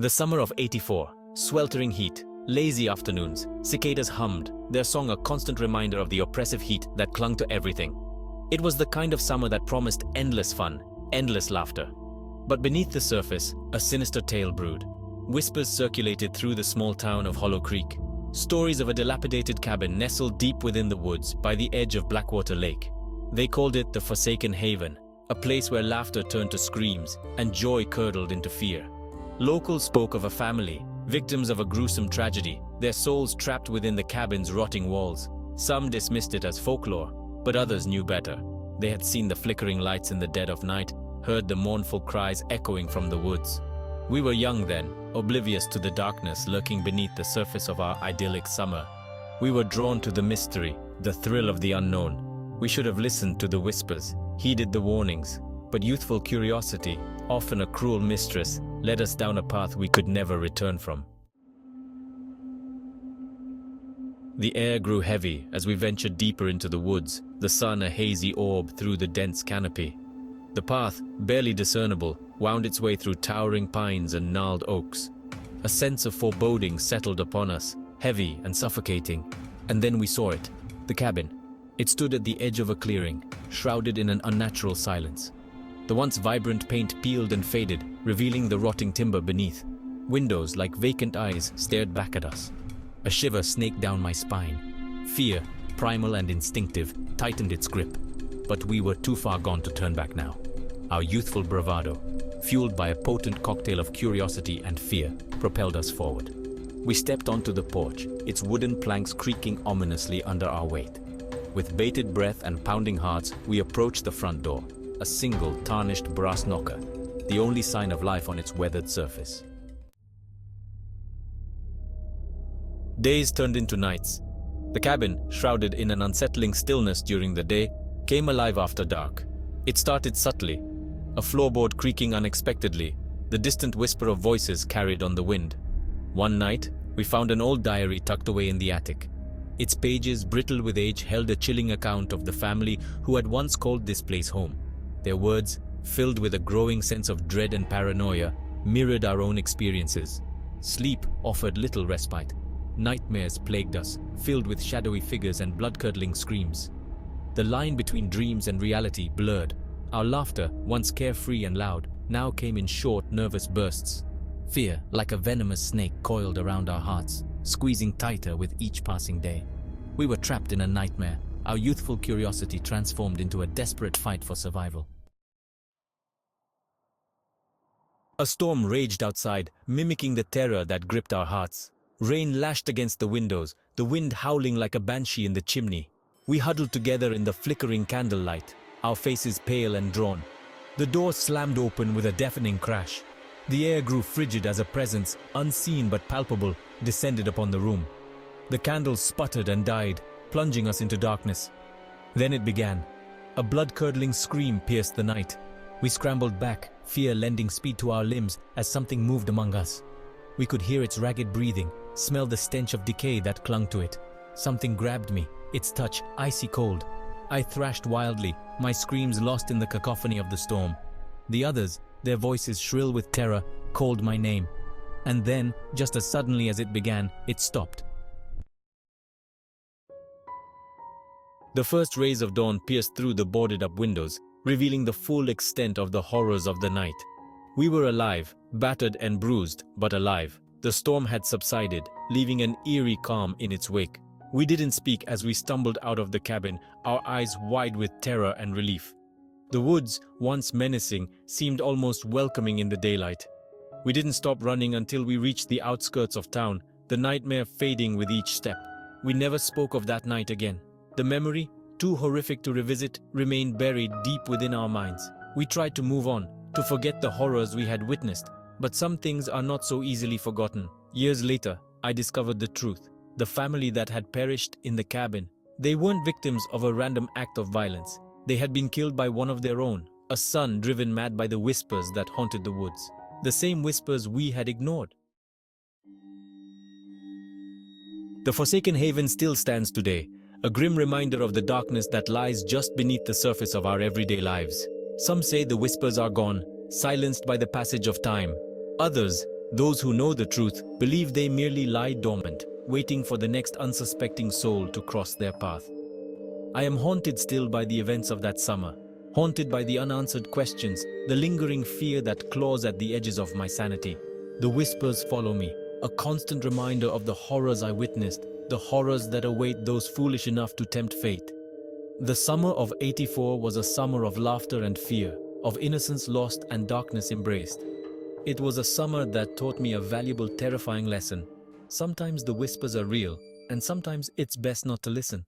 The summer of '84, sweltering heat, lazy afternoons, cicadas hummed, their song a constant reminder of the oppressive heat that clung to everything. It was the kind of summer that promised endless fun, endless laughter. But beneath the surface, a sinister tale brewed. Whispers circulated through the small town of Hollow Creek. Stories of a dilapidated cabin nestled deep within the woods by the edge of Blackwater Lake. They called it the Forsaken Haven, a place where laughter turned to screams and joy curdled into fear. Locals spoke of a family, victims of a gruesome tragedy, their souls trapped within the cabin's rotting walls. Some dismissed it as folklore, but others knew better. They had seen the flickering lights in the dead of night, heard the mournful cries echoing from the woods. We were young then, oblivious to the darkness lurking beneath the surface of our idyllic summer. We were drawn to the mystery, the thrill of the unknown. We should have listened to the whispers, heeded the warnings, but youthful curiosity, often a cruel mistress, led us down a path we could never return from. The air grew heavy as we ventured deeper into the woods, the sun a hazy orb through the dense canopy. The path, barely discernible, wound its way through towering pines and gnarled oaks. A sense of foreboding settled upon us, heavy and suffocating. And then we saw it, the cabin. It stood at the edge of a clearing, shrouded in an unnatural silence. The once vibrant paint peeled and faded, revealing the rotting timber beneath. Windows, like vacant eyes, stared back at us. A shiver snaked down my spine. Fear, primal and instinctive, tightened its grip. But we were too far gone to turn back now. Our youthful bravado, fueled by a potent cocktail of curiosity and fear, propelled us forward. We stepped onto the porch, its wooden planks creaking ominously under our weight. With bated breath and pounding hearts, we approached the front door, a single tarnished brass knocker, the only sign of life on its weathered surface. Days turned into nights. The cabin, shrouded in an unsettling stillness during the day, came alive after dark. It started subtly, a floorboard creaking unexpectedly, the distant whisper of voices carried on the wind. One night, we found an old diary tucked away in the attic. Its pages, brittle with age, held a chilling account of the family who had once called this place home. Their words, filled with a growing sense of dread and paranoia, mirrored our own experiences. Sleep offered little respite. Nightmares plagued us, filled with shadowy figures and blood-curdling screams. The line between dreams and reality blurred. Our laughter, once carefree and loud, now came in short, nervous bursts. Fear, like a venomous snake, coiled around our hearts, squeezing tighter with each passing day. We were trapped in a nightmare, our youthful curiosity transformed into a desperate fight for survival. A storm raged outside, mimicking the terror that gripped our hearts. Rain lashed against the windows, the wind howling like a banshee in the chimney. We huddled together in the flickering candlelight, our faces pale and drawn. The door slammed open with a deafening crash. The air grew frigid as a presence, unseen but palpable, descended upon the room. The candles sputtered and died, plunging us into darkness. Then it began. A blood-curdling scream pierced the night. We scrambled back, fear lending speed to our limbs as something moved among us. We could hear its ragged breathing, smell the stench of decay that clung to it. Something grabbed me, its touch icy cold. I thrashed wildly, my screams lost in the cacophony of the storm. The others, their voices shrill with terror, called my name. And then, just as suddenly as it began, it stopped. The first rays of dawn pierced through the boarded-up windows, revealing the full extent of the horrors of the night. We were alive, battered and bruised, but alive. The storm had subsided, leaving an eerie calm in its wake. We didn't speak as we stumbled out of the cabin, our eyes wide with terror and relief. The woods, once menacing, seemed almost welcoming in the daylight. We didn't stop running until we reached the outskirts of town, the nightmare fading with each step. We never spoke of that night again. The memory, too horrific to revisit, remained buried deep within our minds. We tried to move on, to forget the horrors we had witnessed, but some things are not so easily forgotten. Years later, I discovered the truth. The family that had perished in the cabin. They weren't victims of a random act of violence. They had been killed by one of their own, a son driven mad by the whispers that haunted the woods. The same whispers we had ignored. The Forsaken Haven still stands today, a grim reminder of the darkness that lies just beneath the surface of our everyday lives. Some say the whispers are gone, silenced by the passage of time. Others Those who know the truth believe they merely lie dormant, waiting for the next unsuspecting soul to cross their path. I am haunted still by the events of that summer, haunted by the unanswered questions, the lingering fear that claws at the edges of my sanity. The whispers follow me, a constant reminder of the horrors I witnessed, the horrors that await those foolish enough to tempt fate. The summer of '84 was a summer of laughter and fear, of innocence lost and darkness embraced. It was a summer that taught me a valuable, terrifying lesson. Sometimes the whispers are real, and sometimes it's best not to listen.